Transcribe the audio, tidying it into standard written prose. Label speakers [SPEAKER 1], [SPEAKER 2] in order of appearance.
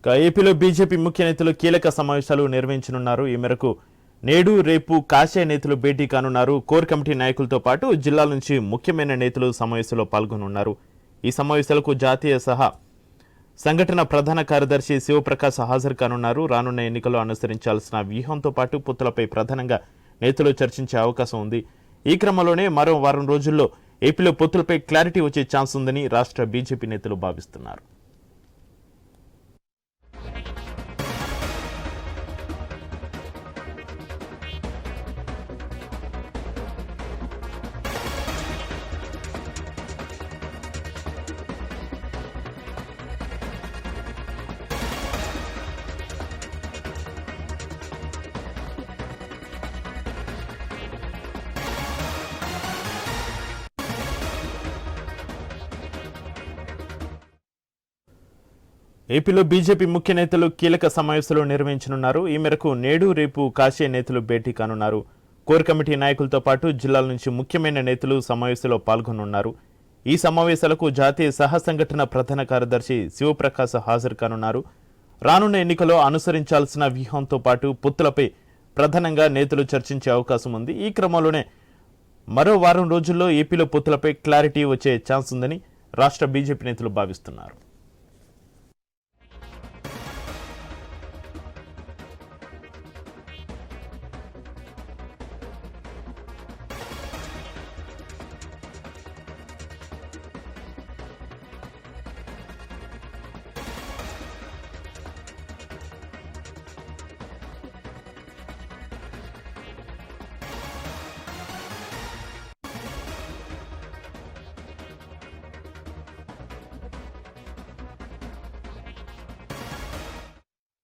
[SPEAKER 1] ఏపీలో బీజేపీ ముఖ్య నేతలు కీలక సమావేశాలు నిర్వహించనున్నారు. ఈ మేరకు నేడు రేపు కాషాయ నేతలు భేటీ కానున్నారు. కోర్ కమిటీ నాయకులతో పాటు జిల్లాల నుంచి ముఖ్యమైన నేతలు సమావేశంలో పాల్గొనున్నారు. ఈ సమావేశాలకు జాతీయ సహా సంఘటన ప్రధాన కార్యదర్శి శివప్రకాశ్ హాజరు కానున్నారు. రానున్న ఎన్నికల్లో అనుసరించాల్సిన వ్యూహంతో పాటు పొత్తులపై ప్రధానంగా నేతలు చర్చించే అవకాశం ఉంది. ఈ క్రమంలోనే మరో వారం రోజుల్లో ఏపీలో పొత్తులపై క్లారిటీ వచ్చే ఛాన్స్ ఉందని రాష్ట్ర బీజేపీ నేతలు భావిస్తున్నారు. ఏపీలో బీజేపీ ముఖ్య నేతలు కీలక సమావేశాలు నిర్వహించనున్నారు. ఈ మేరకు నేడు రేపు కాషాయ నేతలు భేటీ కానున్నారు. కోర్ కమిటీ నాయకులతో పాటు జిల్లాల నుంచి ముఖ్యమైన నేతలు సమావేశంలో పాల్గొనున్నారు. ఈ సమావేశాలకు జాతీయ సహ సంఘటన ప్రధాన కార్యదర్శి శివప్రకాశ్ హాజరు కానున్నారు. రానున్న ఎన్నికల్లో అనుసరించాల్సిన వ్యూహంతో పాటు పొత్తులపై ప్రధానంగా నేతలు చర్చించే అవకాశం ఉంది. ఈ క్రమంలోనే మరో వారం రోజుల్లో ఏపీలో పొత్తులపై క్లారిటీ వచ్చే ఛాన్స్ ఉందని రాష్ట్ర బీజేపీ నేతలు భావిస్తున్నారు.